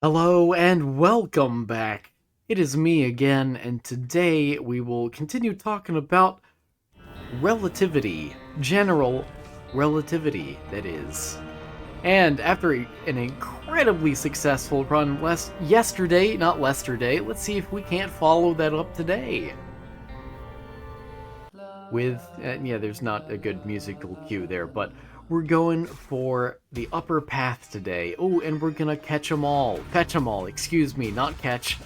Hello and welcome back. It is me again, and today we will continue talking about relativity, general relativity, that is. And after an incredibly successful run yesterday, not yesterday, let's see if we can't follow that up today. Yeah, there's not a good musical cue there, but we're going for the upper path today. Oh, and we're gonna fetch them all, excuse me, not catch.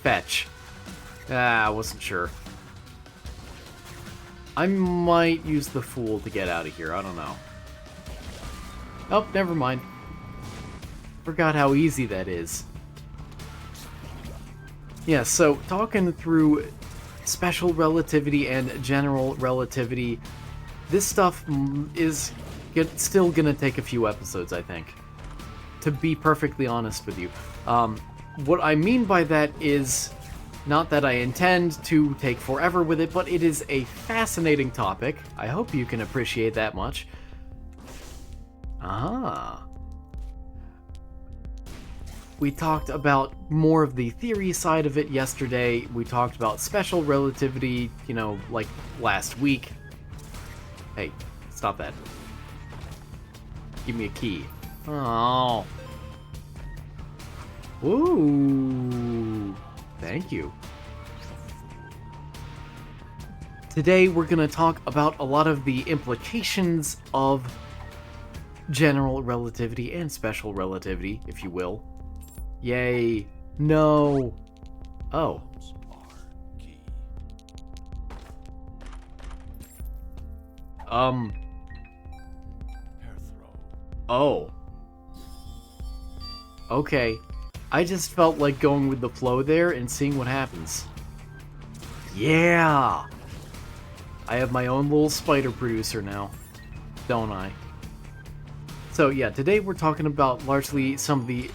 Fetch. I wasn't sure. I might use the Fool to get out of here, I don't know. Oh, never mind. Forgot how easy that is. Yeah, so talking through special relativity and general relativity, this stuff is still gonna take a few episodes, I think. To be perfectly honest with you. What I mean by that is not that I intend to take forever with it, but it is a fascinating topic. I hope you can appreciate that much. We talked about more of the theory side of it yesterday. We talked about special relativity, like last week. Hey, stop that. Give me a key. Oh. Ooh. Thank you. Today we're going to talk about a lot of the implications of general relativity and special relativity, if you will. Yay. No. Oh. Oh. Okay. I just felt like going with the flow there and seeing what happens. Yeah! I have my own little spider producer now, don't I? So yeah, today we're talking about largely some of the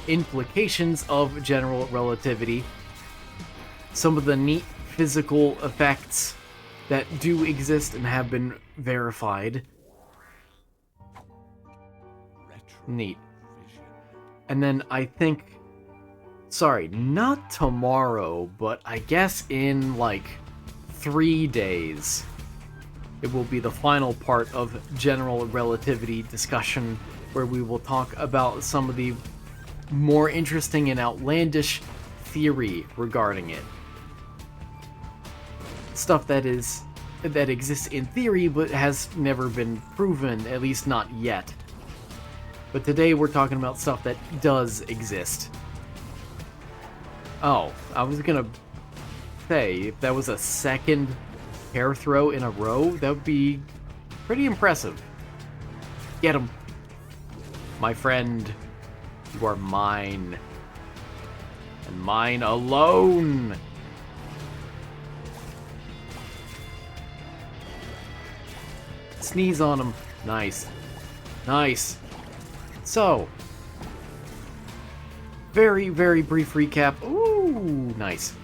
implications of general relativity, some of the neat physical effects that do exist and have been verified. Neat. And then I think, sorry, not tomorrow, but I guess in like 3 days, it will be the final part of general relativity discussion, where we will talk about some of the more interesting and outlandish theory regarding it. Stuff that exists in theory but has never been proven, at least not yet. But today we're talking about stuff that does exist. Oh, I was gonna say, if that was a second hair throw in a row, that would be pretty impressive. Get him. My friend, you are mine. And mine alone. Sneeze on him. Nice. Nice. So, very, very brief recap. Ooh, nice.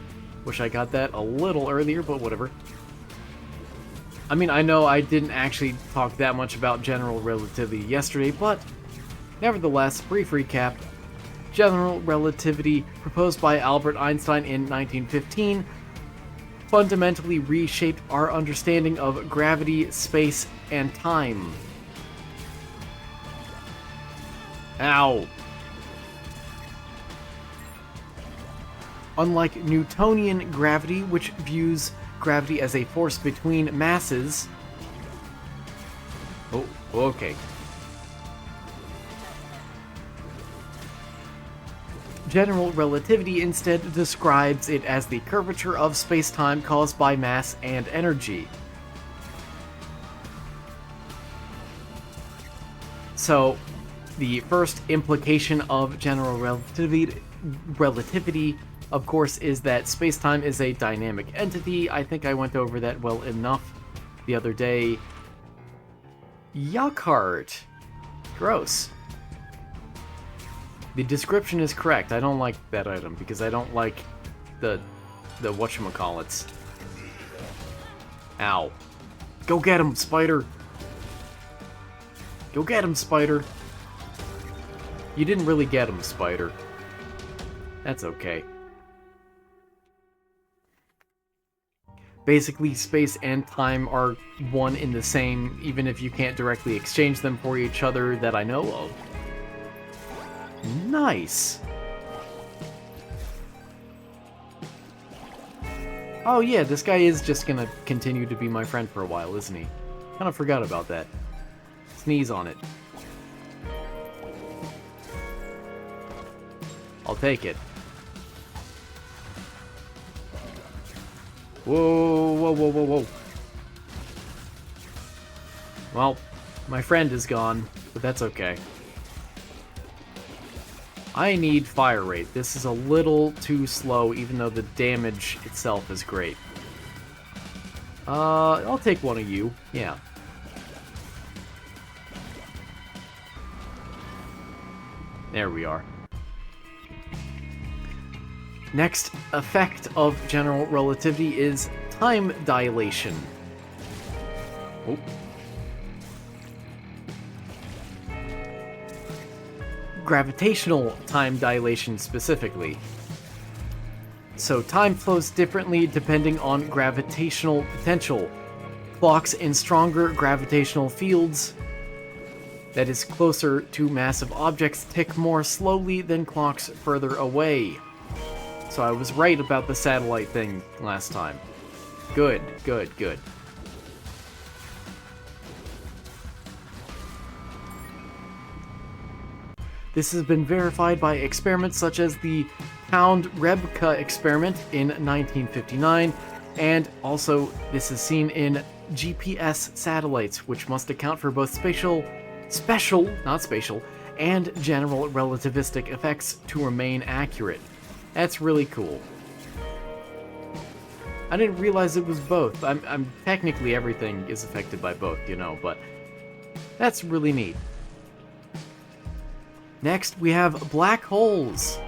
Wish I got that a little earlier, but whatever. I mean, I know I didn't actually talk that much about general relativity yesterday, but nevertheless, brief recap. General relativity, proposed by Albert Einstein in 1915, fundamentally reshaped our understanding of gravity, space, and time. Ow. Unlike Newtonian gravity, which views gravity as a force between masses... Oh, okay. General relativity instead describes it as the curvature of space-time caused by mass and energy. So, the first implication of general relativity, of course, is that space-time is a dynamic entity. I think I went over that well enough the other day. Yuckheart. Gross. The description is correct. I don't like that item because I don't like the whatchamacallits. Ow. Go get him, spider! Go get him, spider! You didn't really get him, spider. That's okay. Basically, space and time are one in the same, even if you can't directly exchange them for each other that I know of. Nice! Oh yeah, this guy is just gonna continue to be my friend for a while, isn't he? Kind of forgot about that. Sneeze on it. I'll take it. Whoa, whoa, whoa, whoa, whoa. Well, my friend is gone, but that's okay. I need fire rate. This is a little too slow, even though the damage itself is great. I'll take one of you. Yeah. There we are. Next effect of general relativity is time dilation. Oh. Gravitational time dilation specifically. So time flows differently depending on gravitational potential. Clocks in stronger gravitational fields, that is closer to massive objects, tick more slowly than clocks further away. So I was right about the satellite thing last time. Good, good, good. This has been verified by experiments such as the Pound-Rebka experiment in 1959, and also this is seen in GPS satellites, which must account for both not spatial, and general relativistic effects to remain accurate. That's really cool. I didn't realize it was both. I'm technically everything is affected by both, you know, but that's really neat. Next, we have black holes.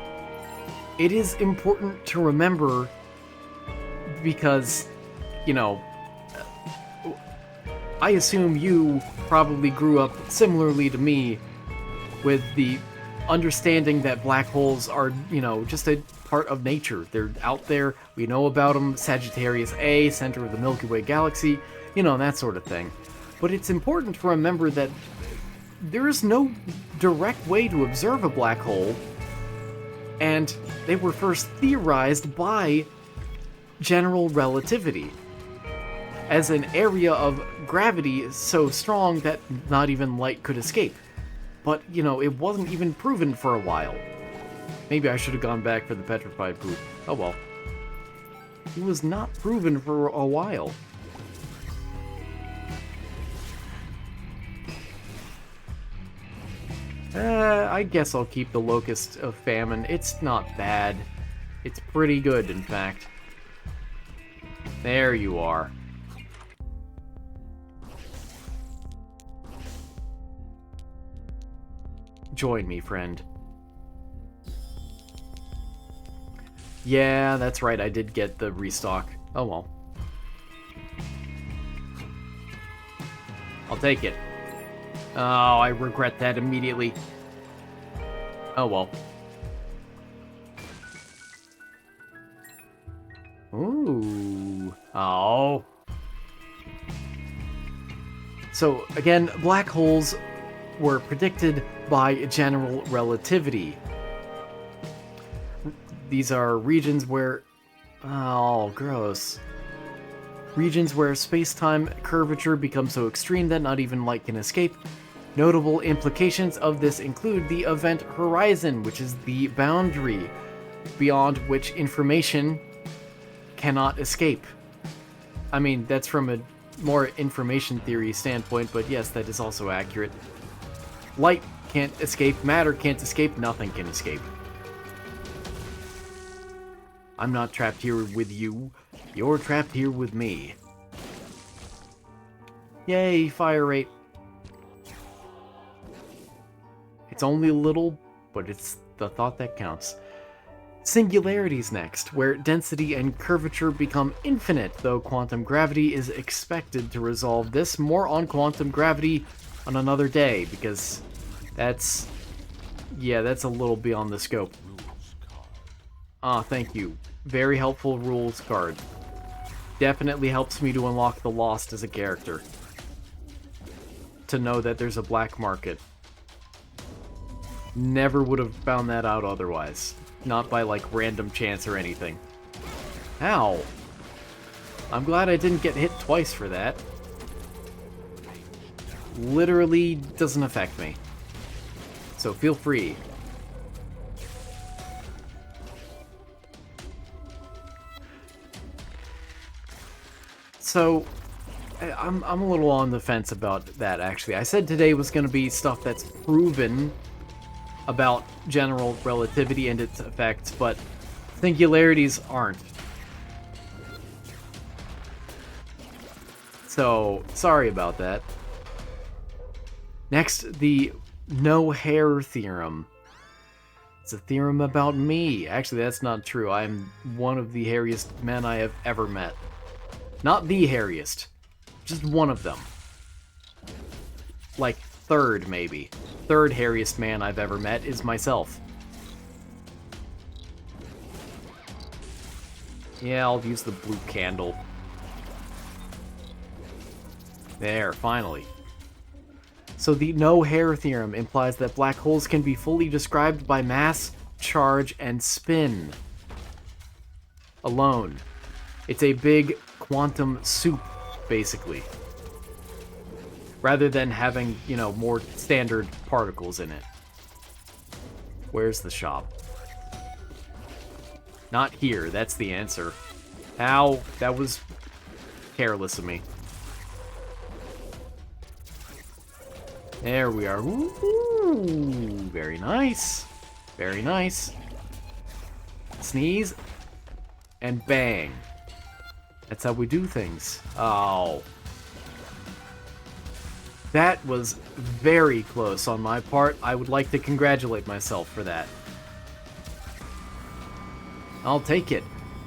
It is important to remember because, you know, I assume you probably grew up similarly to me with the understanding that black holes are, you know, just a part of nature. They're out there, we know about them, Sagittarius A, center of the Milky Way galaxy, you know, that sort of thing. But it's important to remember that there is no direct way to observe a black hole, and they were first theorized by general relativity as an area of gravity so strong that not even light could escape. But, you know, it wasn't even proven for a while. Maybe I should have gone back for the petrified poop. Oh well. It was not proven for a while. I guess I'll keep the Locust of Famine. It's not bad. It's pretty good, in fact. There you are. Join me, friend. Yeah, that's right, I did get the restock. Oh well. I'll take it. Oh, I regret that immediately. Oh well. Ooh. Oh. So, again, black holes were predicted by general relativity. These are regions where... Oh, gross. Regions where space-time curvature becomes so extreme that not even light can escape. Notable implications of this include the event horizon, which is the boundary beyond which information cannot escape. I mean, that's from a more information theory standpoint, but yes, that is also accurate. Light can't escape, matter can't escape, nothing can escape. I'm not trapped here with you, you're trapped here with me. Yay, fire rate. It's only a little, but it's the thought that counts. Singularities next, where density and curvature become infinite, though quantum gravity is expected to resolve this. More on quantum gravity on another day, because that's... yeah, that's a little beyond the scope. Ah, thank you. Very helpful rules card. Definitely helps me to unlock the Lost as a character. To know that there's a black market. Never would have found that out otherwise. Not by, like, random chance or anything. Ow! I'm glad I didn't get hit twice for that. Literally doesn't affect me. So feel free. So, I'm a little on the fence about that, actually. I said today was going to be stuff that's proven about general relativity and its effects, but singularities aren't. So, sorry about that. Next, the no-hair theorem. It's a theorem about me. Actually, that's not true. I'm one of the hairiest men I have ever met. Not the hairiest. Just one of them. Like, third, maybe. Third hairiest man I've ever met is myself. Yeah, I'll use the blue candle. There, finally. So the no-hair theorem implies that black holes can be fully described by mass, charge, and spin alone. It's a big quantum soup, basically. Rather than having, you know, more standard particles in it. Where's the shop? Not here, that's the answer. Ow, that was careless of me. There we are. Ooh, very nice. Very nice. Sneeze. And bang. That's how we do things. Oh. That was very close on my part. I would like to congratulate myself for that. I'll take it.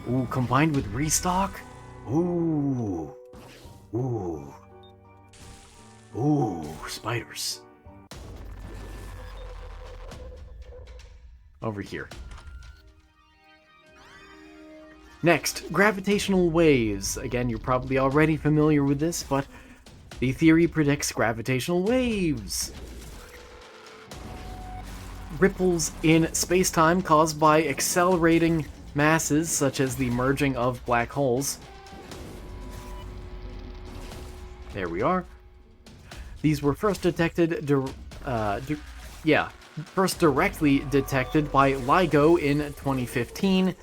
Ooh, combined with restock? Ooh. Ooh. Ooh, spiders. Over here. Next, gravitational waves. Again, you're probably already familiar with this, but the theory predicts gravitational waves. Ripples in space-time caused by accelerating masses, such as the merging of black holes. There we are. These were first detected, first directly detected by LIGO in 2015,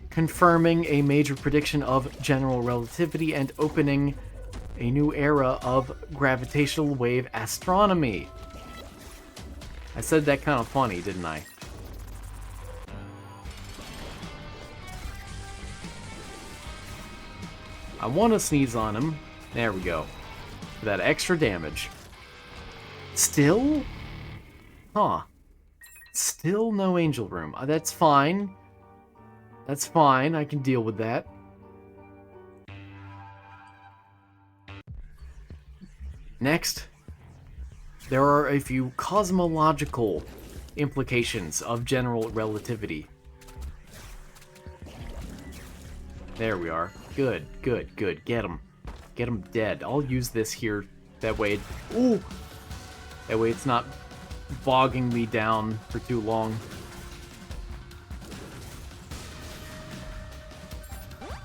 confirming a major prediction of general relativity and opening a new era of gravitational wave astronomy. I said that kind of funny, didn't I? I want to sneeze on him. There we go. For that extra damage. Still? Huh. Still no angel room. That's fine. That's fine. I can deal with that. Next, there are a few cosmological implications of general relativity. There we are. Good, good, good. Get him. Get him dead. I'll use this here. That way... Ooh! That way it's not bogging me down for too long.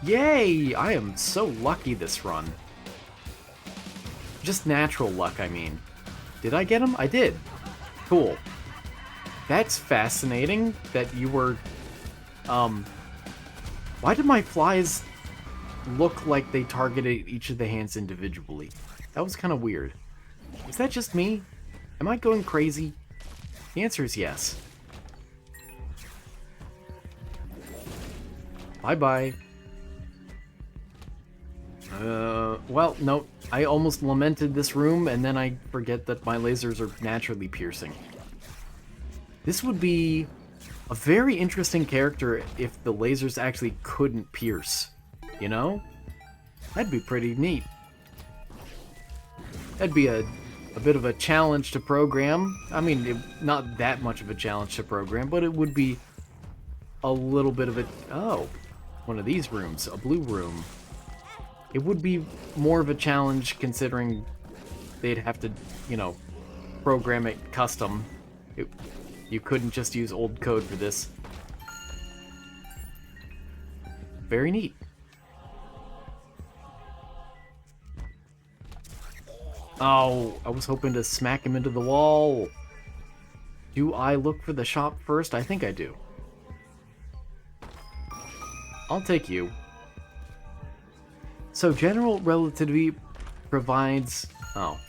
Yay! I am so lucky this run. Just natural luck, I mean. Did I get him? I did. Cool. That's fascinating that you were... Why did my flies look like they targeted each of the hands individually? That was kind of weird. Is that just me? Am I going crazy? The answer is yes. Bye-bye. Well, no. I almost lamented this room, and then I forget that my lasers are naturally piercing. This would be a very interesting character if the lasers actually couldn't pierce. You know? That'd be pretty neat. That'd be a bit of a challenge to program. I mean, not that much of a challenge to program, but it would be a little bit of it. Oh, one of these rooms, a blue room. It would be more of a challenge considering they'd have to, you know, program it custom. You couldn't just use old code for this. Very neat. Oh, I was hoping to smack him into the wall. Do I look for the shop first? I think I do. I'll take you. So general relativity provides... Oh.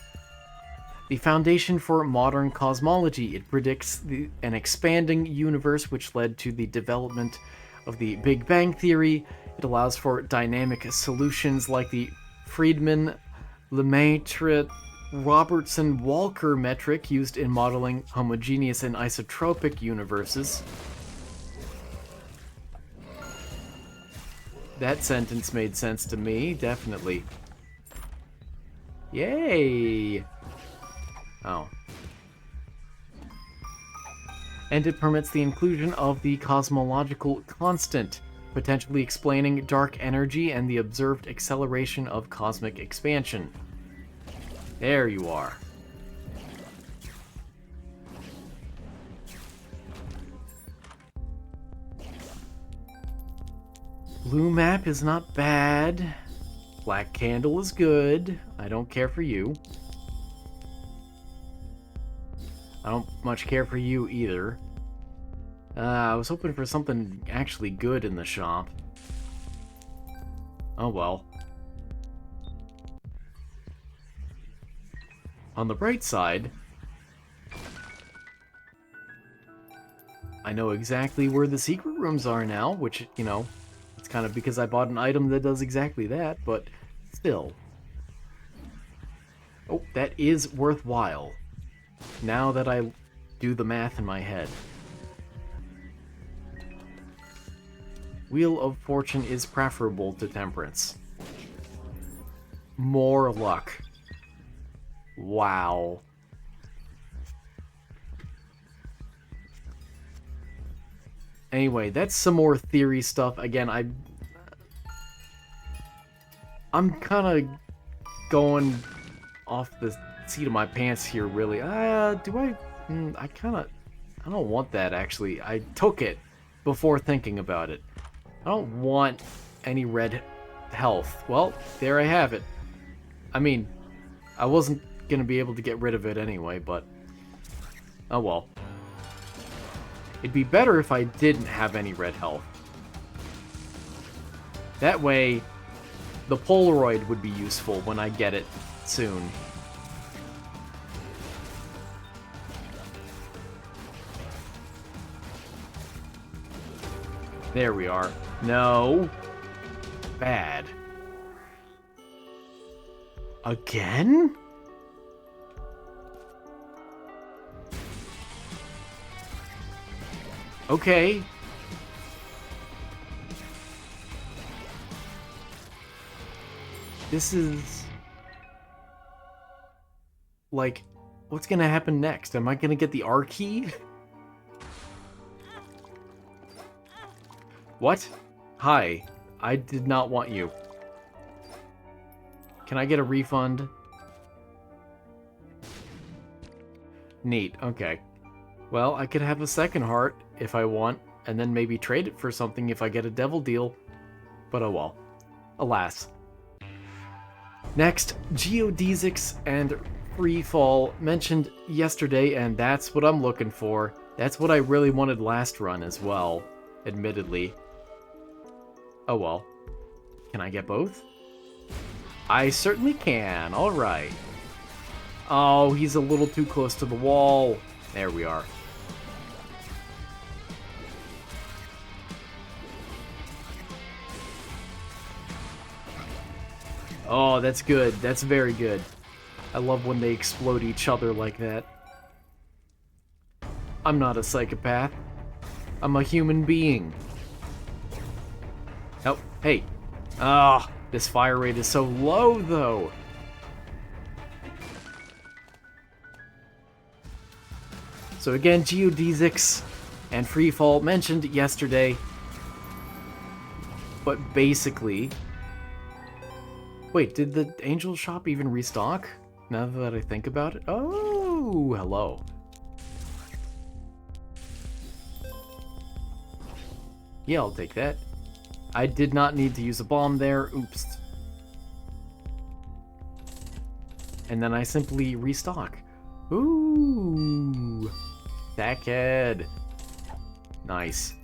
The foundation for modern cosmology. It predicts an expanding universe which led to the development of the Big Bang Theory. It allows for dynamic solutions like the Friedmann-Lemaitre-Robertson-Walker metric used in modeling homogeneous and isotropic universes. That sentence made sense to me, definitely. Yay! Oh. And it permits the inclusion of the cosmological constant, potentially explaining dark energy and the observed acceleration of cosmic expansion. There you are. Blue map is not bad. Black candle is good. I don't care for you. I don't much care for you either. I was hoping for something actually good in the shop. Oh well. On the bright side, I know exactly where the secret rooms are now, which, you know, it's kind of because I bought an item that does exactly that, but still. Oh, that is worthwhile. Now that I do the math in my head. Wheel of Fortune is preferable to Temperance. More luck. Wow. Anyway, that's some more theory stuff. Again, I'm kind of going off the seat of my pants here, really. Do I... I don't want that, actually. I took it before thinking about it. I don't want any red health. Well, there I have it. I mean, I wasn't gonna be able to get rid of it anyway, but... Oh well. It'd be better if I didn't have any red health. That way, the Polaroid would be useful when I get it soon. There we are. No. Bad. Again? Okay. This is... like, what's gonna happen next? Am I gonna get the R key? What? Hi. I did not want you. Can I get a refund? Neat, okay. Well, I could have a second heart if I want, and then maybe trade it for something if I get a devil deal. But oh well. Alas. Next, geodesics and freefall mentioned yesterday, and that's what I'm looking for. That's what I really wanted last run as well, admittedly. Oh well. Can I get both? I certainly can, alright. Oh, he's a little too close to the wall. There we are. Oh, that's good. That's very good. I love when they explode each other like that. I'm not a psychopath. I'm a human being. Oh, hey. Ah, this fire rate is so low, though. So again, geodesics and free fall mentioned yesterday. But basically... Wait, did the angel shop even restock? Now that I think about it? Oh, hello. Yeah, I'll take that. I did not need to use a bomb there. Oops. And then I simply restock. Ooh. Sackhead. Nice.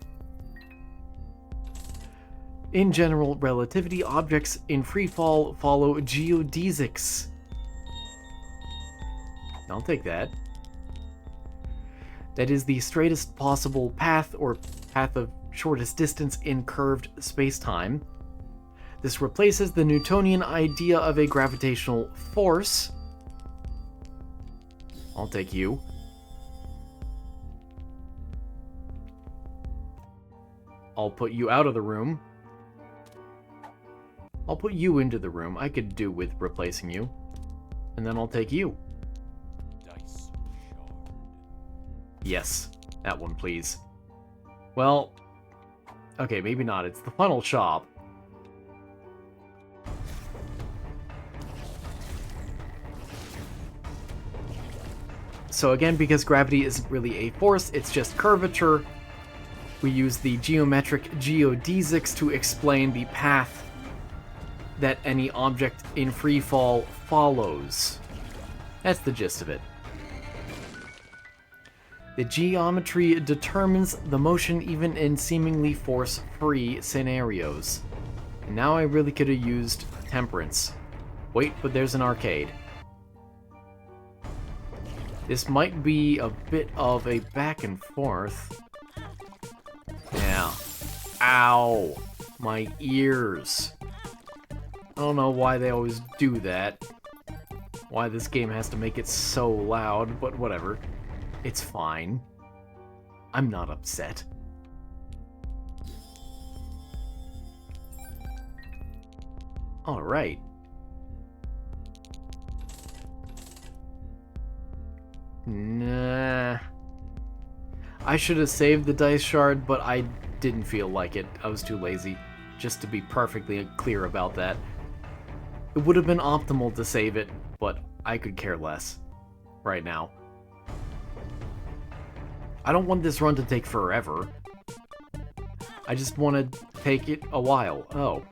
In general relativity, objects in freefall follow geodesics. I'll take that. That is the straightest possible path, or path of shortest distance in curved space-time. This replaces the Newtonian idea of a gravitational force. I'll take you. I'll put you out of the room. I'll put you into the room. I could do with replacing you. And then I'll take you. Dice shard. Yes, that one, please. Well, okay, maybe not. It's the funnel shop. So again, because gravity isn't really a force, it's just curvature, we use the geometric geodesics to explain the path that any object in freefall follows. That's the gist of it. The geometry determines the motion even in seemingly force-free scenarios. And now I really could have used temperance. Wait, but there's an arcade. This might be a bit of a back and forth. Yeah. Ow! My ears. I don't know why they always do that. Why this game has to make it so loud, but whatever. It's fine. I'm not upset. Alright. Nah. I should have saved the dice shard, but I didn't feel like it. I was too lazy. Just to be perfectly clear about that. It would have been optimal to save it, but I could care less right now. I don't want this run to take forever. I just want to take it a while. Oh.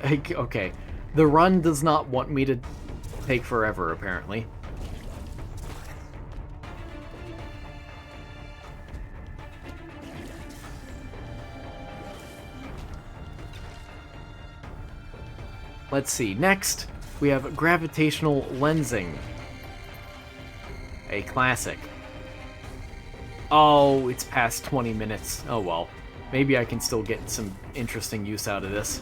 Okay. The run does not want me to take forever, apparently. Let's see. Next, we have gravitational lensing. A classic. Oh, it's past 20 minutes. Oh well. Maybe I can still get some interesting use out of this.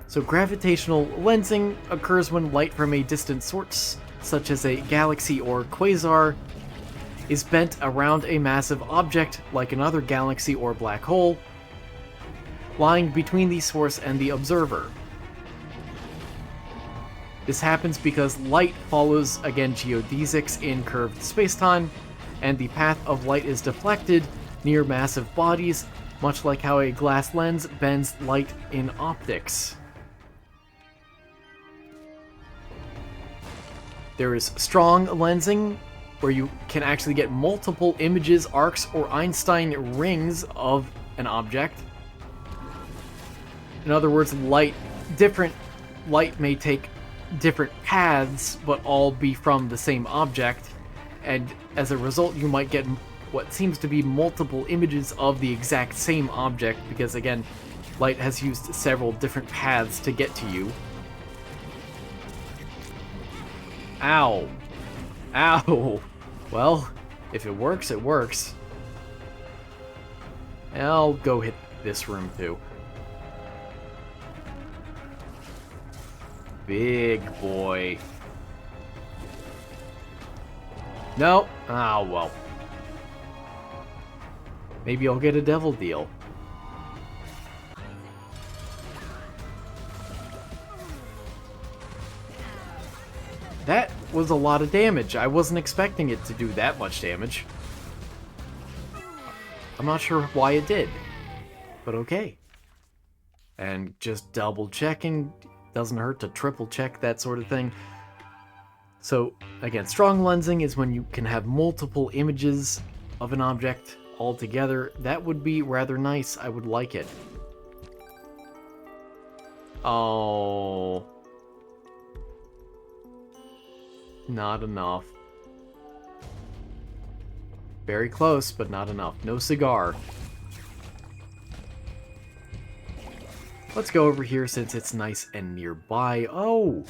So gravitational lensing occurs when light from a distant source, such as a galaxy or quasar, is bent around a massive object, like another galaxy or black hole, lying between the source and the observer. This happens because light follows, again, geodesics in curved spacetime, and the path of light is deflected near massive bodies, much like how a glass lens bends light in optics. There is strong lensing, where you can actually get multiple images, arcs, or Einstein rings of an object. In other words, light may take different paths, but all be from the same object, and as a result you might get what seems to be multiple images of the exact same object, because again, light has used several different paths to get to you. Ow. Ow. Well, if it works, it works. I'll go hit this room too. Big boy. No. Ah, well. Maybe I'll get a devil deal. was a lot of damage. I wasn't expecting it to do that much damage. I'm not sure why it did, but okay. And just double checking, doesn't hurt to triple check, that sort of thing. So again, strong lensing is when you can have multiple images of an object all together. That would be rather nice. I would like it. Oh, not enough. Very close, but not enough. No cigar. Let's go over here since it's nice and nearby. Oh,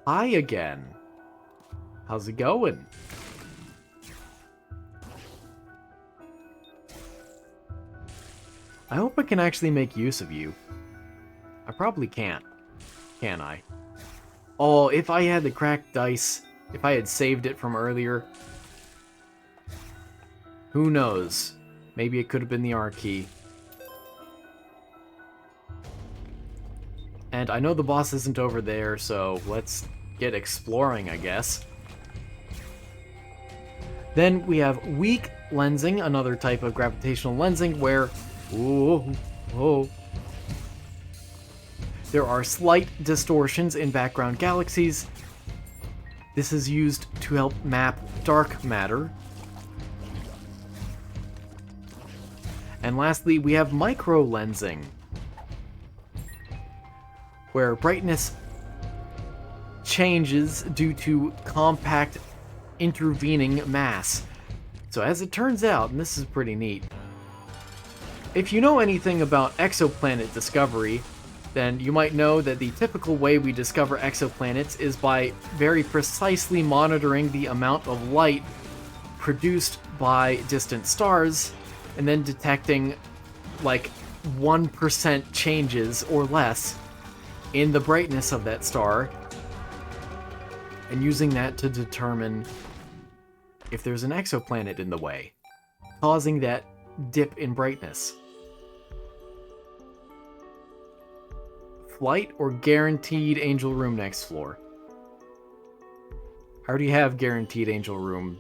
hi again. How's it going? I hope I can actually make use of you. I probably can't. Can I? Oh, if I had the cracked dice, if I had saved it from earlier, who knows? Maybe it could have been the R key. And I know the boss isn't over there, so let's get exploring, I guess. Then we have weak lensing, another type of gravitational lensing where... there are slight distortions in background galaxies. This is used to help map dark matter. And lastly, we have micro lensing, where brightness changes due to compact intervening mass. So as it turns out, and this is pretty neat, if you know anything about exoplanet discovery, then you might know that the typical way we discover exoplanets is by very precisely monitoring the amount of light produced by distant stars, and then detecting like 1% changes or less in the brightness of that star, and using that to determine if there's an exoplanet in the way, causing that dip in brightness. Flight or guaranteed angel room next floor? I already have guaranteed angel room,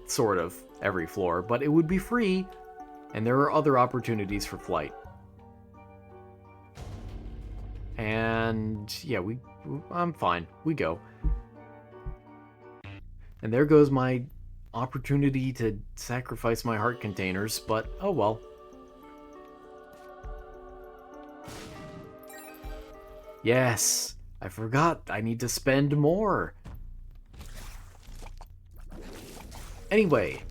sort of, every floor, but it would be free, and there are other opportunities for flight. And yeah, I'm fine. We go. And there goes my opportunity to sacrifice my heart containers, but oh well. Yes, I forgot. I need to spend more. Anyway,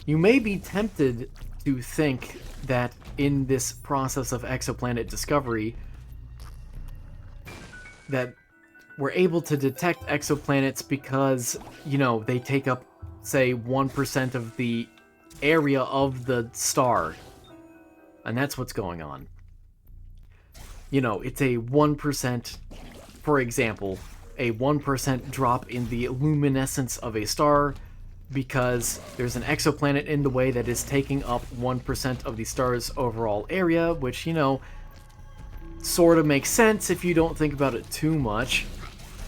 you may be tempted to think that in this process of exoplanet discovery, that we're able to detect exoplanets because, you know, they take up, say, 1% of the area of the star. And that's what's going on. You know, it's a 1%, for example, a 1% drop in the luminescence of a star because there's an exoplanet in the way that is taking up 1% of the star's overall area, which, you know, sort of makes sense if you don't think about it too much.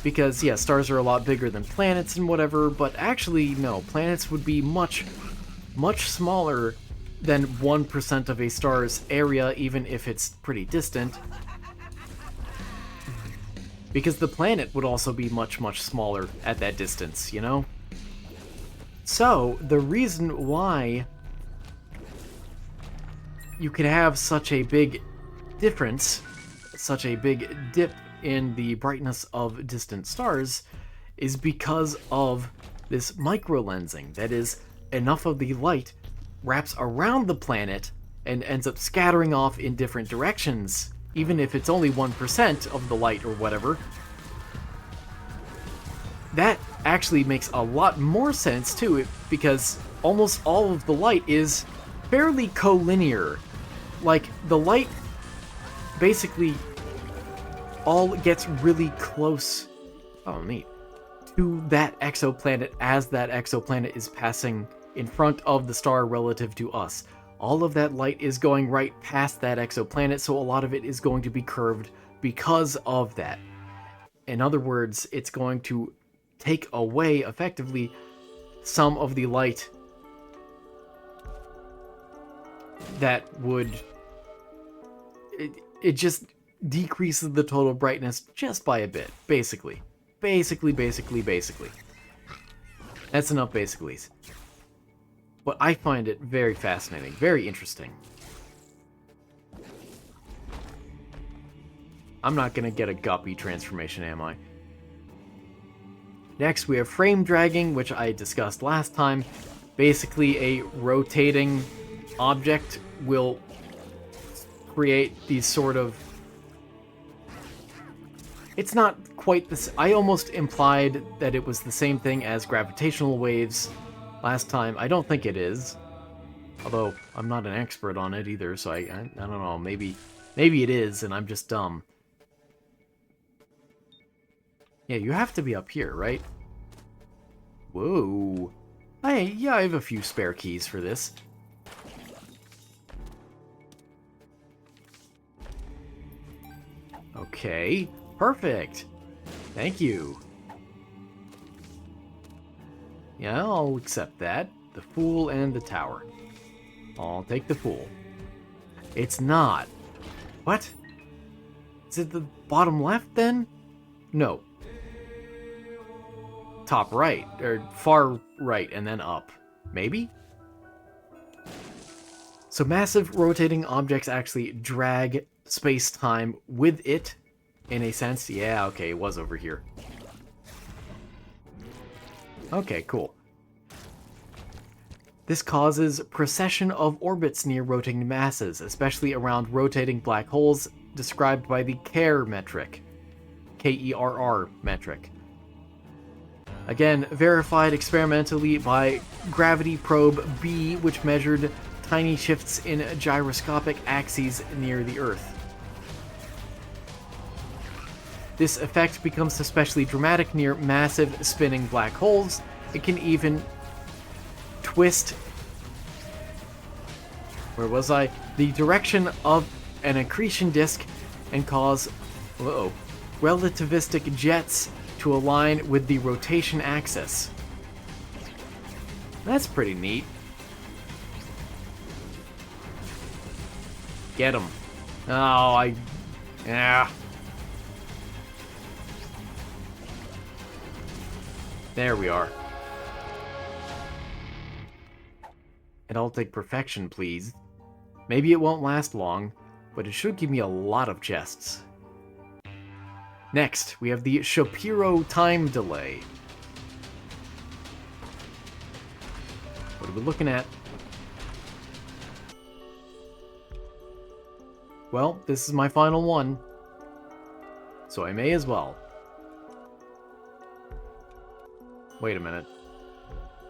Because, yeah, stars are a lot bigger than planets and whatever, but actually, no, planets would be much, much smaller than 1% of a star's area, even if it's pretty distant. Because the planet would also be much, much smaller at that distance, you know? So, the reason why you could have such a big difference, such a big dip in the brightness of distant stars, is because of this microlensing. That is, enough of the light wraps around the planet and ends up scattering off in different directions, even if it's only 1% of the light or whatever. That actually makes a lot more sense too, because almost all of the light is fairly collinear. Like, the light basically all gets really close, oh neat, to that exoplanet as that exoplanet is passing in front of the star relative to us. All of that light is going right past that exoplanet, so a lot of it is going to be curved because of that. In other words, it's going to take away, effectively, some of the light that would... It just decreases the total brightness just by a bit, basically. Basically. That's enough basicallys. But I find it very fascinating, very interesting. I'm not going to get a guppy transformation, am I? Next, we have frame dragging, which I discussed last time. Basically, a rotating object will create these sort of... It's not quite this. I almost implied that it was the same thing as gravitational waves last time. I don't think it is. Although, I'm not an expert on it either, so I don't know. Maybe it is, and I'm just dumb. Yeah, you have to be up here, right? Whoa. Yeah, I have a few spare keys for this. Okay, perfect. Thank you. Yeah, I'll accept that. The Fool and the Tower. I'll take the Fool. It's not. What? Is it the bottom left, then? No. Top right, or far right, and then up. Maybe? So massive rotating objects actually drag space-time with it, in a sense. Yeah, okay, it was over here. Okay, cool. This causes precession of orbits near rotating masses, especially around rotating black holes, described by the Kerr metric. K-E-R-R metric. Again, verified experimentally by Gravity Probe B, which measured tiny shifts in gyroscopic axes near the Earth. This effect becomes especially dramatic near massive spinning black holes. It can even twist... Where was I? The direction of an accretion disk and cause... relativistic jets to align with the rotation axis. That's pretty neat. Get him. Oh, yeah. There we are. And I'll take perfection, please. Maybe it won't last long, but it should give me a lot of chests. Next, we have the Shapiro time delay. What are we looking at? Well, this is my final one, so I may as well. Wait a minute.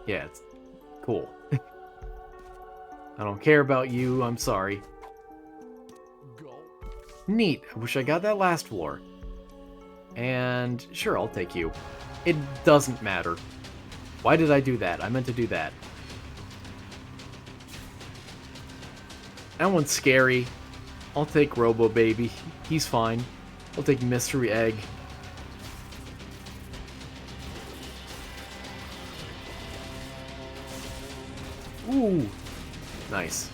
Yeah, it's cool. I don't care about you, I'm sorry. Neat, I wish I got that last floor. And sure, I'll take you. It doesn't matter. Why did I do that? I meant to do that. That one's scary. I'll take Robo Baby. He's fine. I'll take Mystery Egg. Ooh. Nice.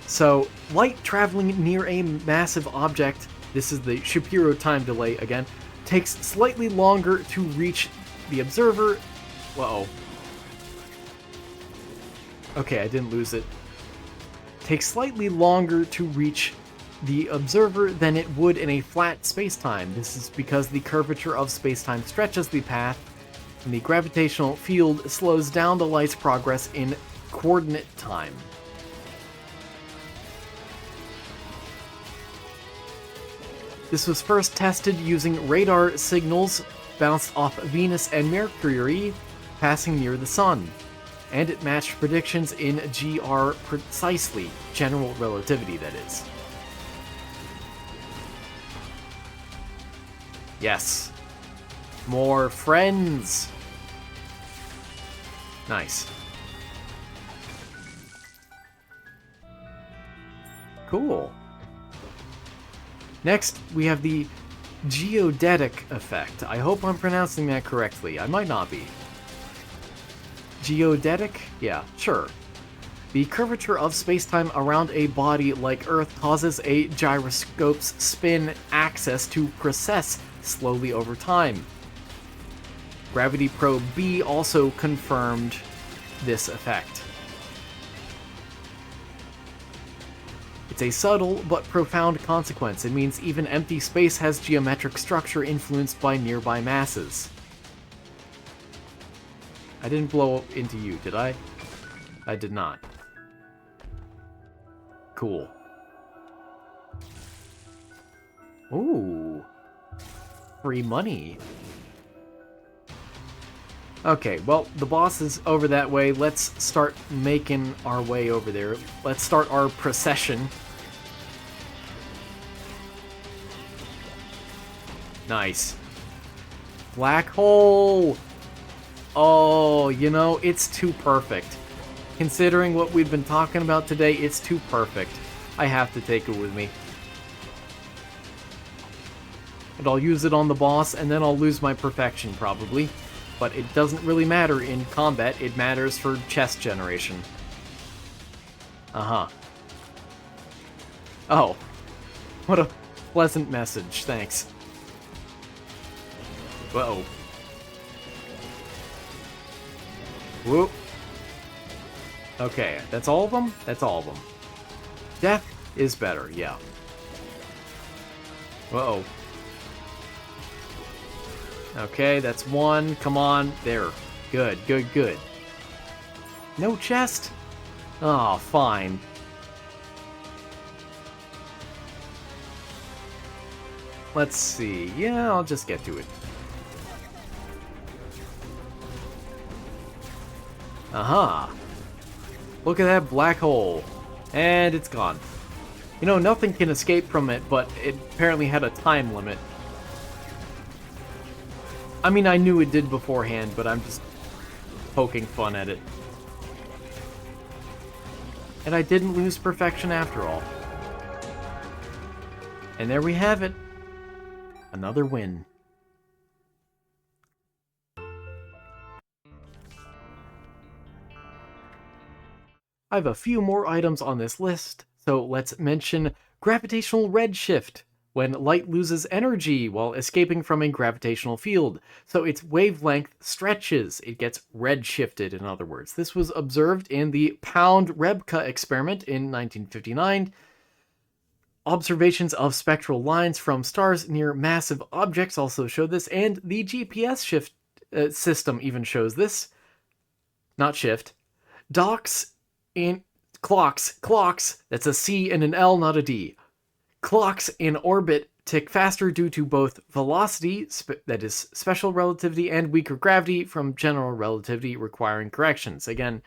So, light traveling near a massive object, this is the Shapiro time delay again, takes slightly longer to reach the observer. Whoa. Okay, I didn't lose it. Takes slightly longer to reach the observer than it would in a flat spacetime. This is because the curvature of spacetime stretches the path, and the gravitational field slows down the light's progress in coordinate time. This was first tested using radar signals bounced off Venus and Mercury passing near the Sun, and it matched predictions in GR precisely, general relativity that is. Yes. More friends! Nice. Cool. Next, we have the Geodetic effect. I hope I'm pronouncing that correctly. I might not be. Geodetic? Yeah, sure. The curvature of spacetime around a body like Earth causes a gyroscope's spin axis to precess slowly over time. Gravity Probe B also confirmed this effect. It's a subtle but profound consequence. It means even empty space has geometric structure influenced by nearby masses. I didn't blow into you, did I? I did not. Cool. Ooh. Free money. Okay, well, the boss is over that way. Let's start making our way over there. Let's start our procession. Nice. Black hole! Oh, you know, it's too perfect. Considering what we've been talking about today, it's too perfect. I have to take it with me. And I'll use it on the boss, and then I'll lose my perfection, probably. But it doesn't really matter in combat, it matters for chest generation. Uh-huh. Oh. What a pleasant message, thanks. Uh-oh. Whoop. Okay, that's all of them? That's all of them. Death is better, yeah. Uh-oh. Okay, that's one. Come on. There. Good, good, good. No chest? Oh, fine. Let's see. Yeah, I'll just get to it. Aha. Look at that black hole. And it's gone. You know, nothing can escape from it, but it apparently had a time limit. I mean, I knew it did beforehand, but I'm just poking fun at it. And I didn't lose perfection after all. And there we have it. Another win. I have a few more items on this list, so let's mention gravitational redshift, when light loses energy while escaping from a gravitational field, so its wavelength stretches. It gets redshifted, in other words. This was observed in the Pound-Rebka experiment in 1959. Observations of spectral lines from stars near massive objects also show this, and the GPS shift system even shows this. Not shift. Clocks, that's a C and an L, not a D. Clocks in orbit tick faster due to both velocity, that is special relativity, and weaker gravity from general relativity requiring corrections. Again,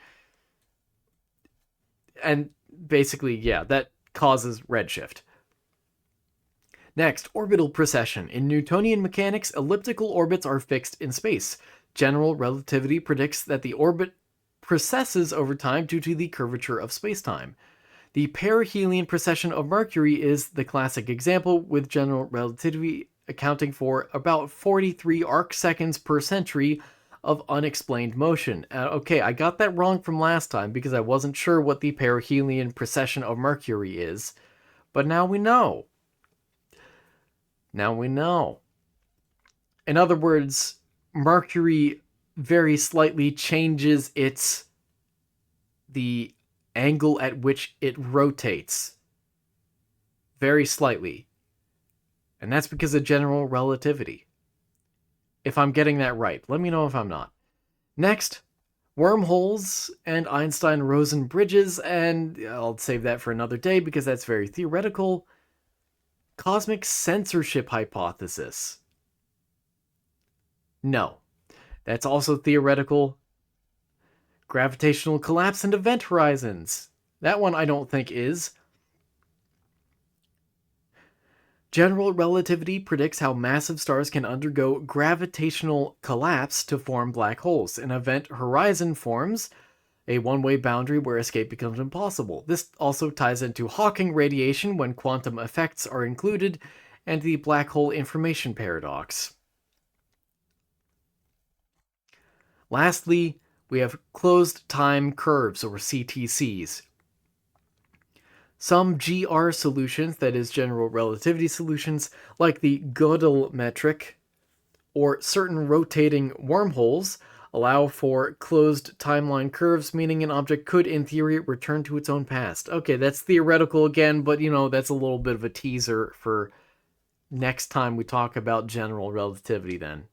and basically, yeah, that causes redshift. Next, orbital precession. In Newtonian mechanics, elliptical orbits are fixed in space. General relativity predicts that the orbit precesses over time due to the curvature of spacetime. The perihelion precession of Mercury is the classic example, with general relativity accounting for about 43 arcseconds per century of unexplained motion. Okay, I got that wrong from last time because I wasn't sure what the perihelion precession of Mercury is, but now we know. Now we know. In other words, Mercury very slightly changes the angle at which it rotates. Very slightly. And that's because of general relativity. If I'm getting that right, let me know if I'm not. Next, wormholes and Einstein-Rosen bridges, and I'll save that for another day because that's very theoretical. Cosmic censorship hypothesis. No. That's also theoretical. Gravitational collapse and event horizons. That one I don't think is. General relativity predicts how massive stars can undergo gravitational collapse to form black holes. An event horizon forms a one-way boundary where escape becomes impossible. This also ties into Hawking radiation when quantum effects are included, and the black hole information paradox. Lastly, we have closed time curves, or CTCs. Some GR solutions, that is general relativity solutions, like the Gödel metric, or certain rotating wormholes, allow for closed timeline curves, meaning an object could, in theory, return to its own past. Okay, that's theoretical again, but that's a little bit of a teaser for next time we talk about general relativity then.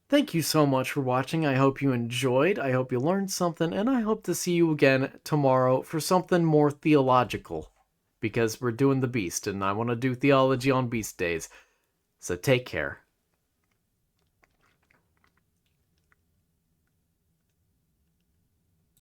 Thank you so much for watching. I hope you enjoyed, I hope you learned something, and I hope to see you again tomorrow for something more theological. Because we're doing the Beast, and I want to do theology on Beast days. So take care.